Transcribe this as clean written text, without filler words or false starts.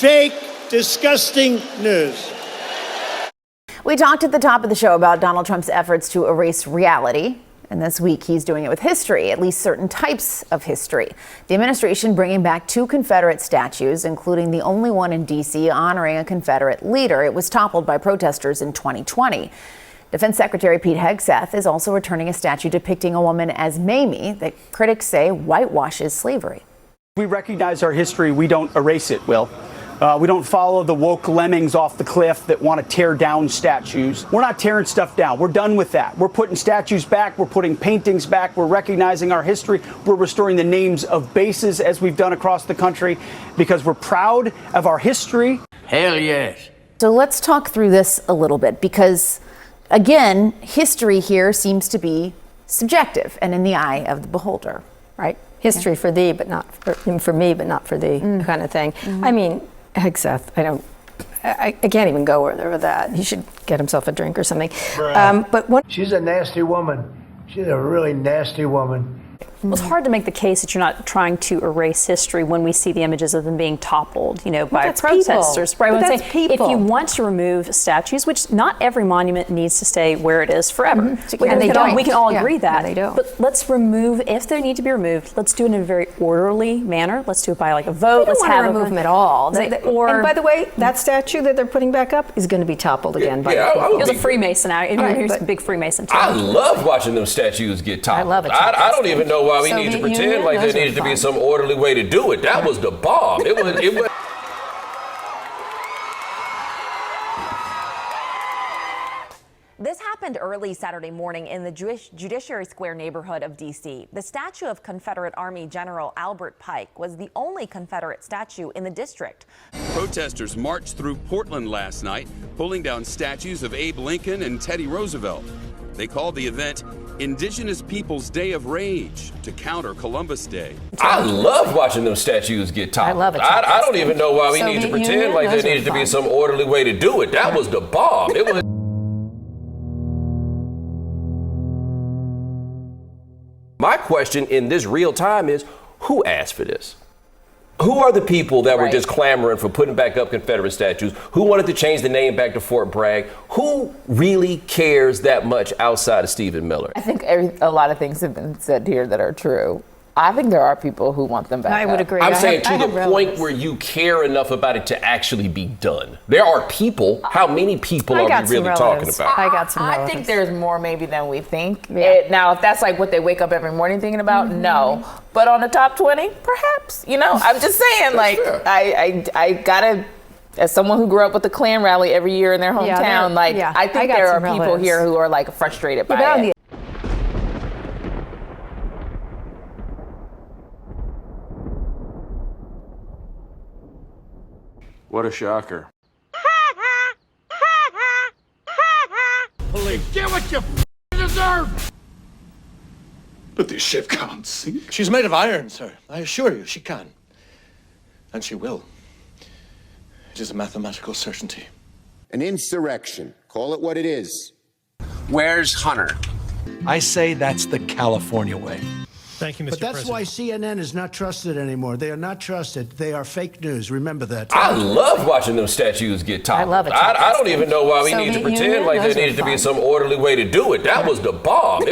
fake, disgusting news. We talked at the top of the show about Donald Trump's efforts to erase reality. And this week, he's doing it with history, at least certain types of history. The administration bringing back 2 Confederate statues, including the only one in D.C. honoring a Confederate leader. It was toppled by protesters in 2020. Defense Secretary Pete Hegseth is also returning a statue depicting a woman as Mamie that critics say whitewashes slavery. We recognize our history. We don't erase it, Will. We don't follow the woke lemmings off the cliff that want to tear down statues. We're not tearing stuff down. We're done with that. We're putting statues back. We're putting paintings back. We're recognizing our history. We're restoring the names of bases as we've done across the country because we're proud of our history. Hell yes. So let's talk through this a little bit because, again, history here seems to be subjective and in the eye of the beholder. Right. History for thee, but not for me, but not for thee, kind of thing. I mean, Hegseth, I can't even go with that. He should get himself a drink or something. But what? She's a nasty woman. She's a really nasty woman. Well, it's hard to make the case that you're not trying to erase history when we see the images of them being toppled, by protesters. Right? But that's people. If you want to remove statues, which not every monument needs to stay where it is forever. We can all agree that. they don't. But let's remove, if they need to be removed, let's do it in a very orderly manner. Let's do it by a vote. Let's have remove them at all. And by the way, that statue that they're putting back up is going to be toppled again. He was a Freemason. He was a big Freemason too. I love watching them statues get toppled. I love it. I don't even know why we need to pretend like there needed to be some orderly way to do it. That was the bomb. It was. This happened early Saturday morning in the Judiciary Square neighborhood of D.C. The statue of Confederate Army General Albert Pike was the only Confederate statue in the district. Protesters marched through Portland last night, pulling down statues of Abe Lincoln and Teddy Roosevelt. They called the event Indigenous Peoples' Day of Rage to counter Columbus Day. I love watching them statues get toppled. I love it. I don't even know why we need to pretend like there needed to be some orderly way to do it. That was the bomb. It was. My question in this real time is, who asked for this? Who are the people that were just clamoring for putting back up Confederate statues? Who wanted to change the name back to Fort Bragg? Who really cares that much outside of Stephen Miller? I think a lot of things have been said here that are true. I think there are people who want them back. I would agree. I'm saying to the point where you care enough about it to actually be done. There are people. How many people are we really talking about? I got some I think there's more maybe than we think. Yeah. Now, if that's what they wake up every morning thinking about, no. But on the top 20, perhaps. I'm just saying, I gotta, as someone who grew up with the Klan rally every year in their hometown, I think there are people here who are frustrated by it. What a shocker. Police, get what you deserve! But this ship can't sink. She's made of iron, sir. I assure you, she can. And she will. It is a mathematical certainty. An insurrection. Call it what it is. Where's Hunter? I say that's the California way. Thank you, Mr. President. But that's why CNN is not trusted anymore. They are not trusted. They are fake news. Remember that. I love watching them statues get toppled. I love it. I don't even know why we need to pretend like there needed to be some orderly way to do it. That was the bomb.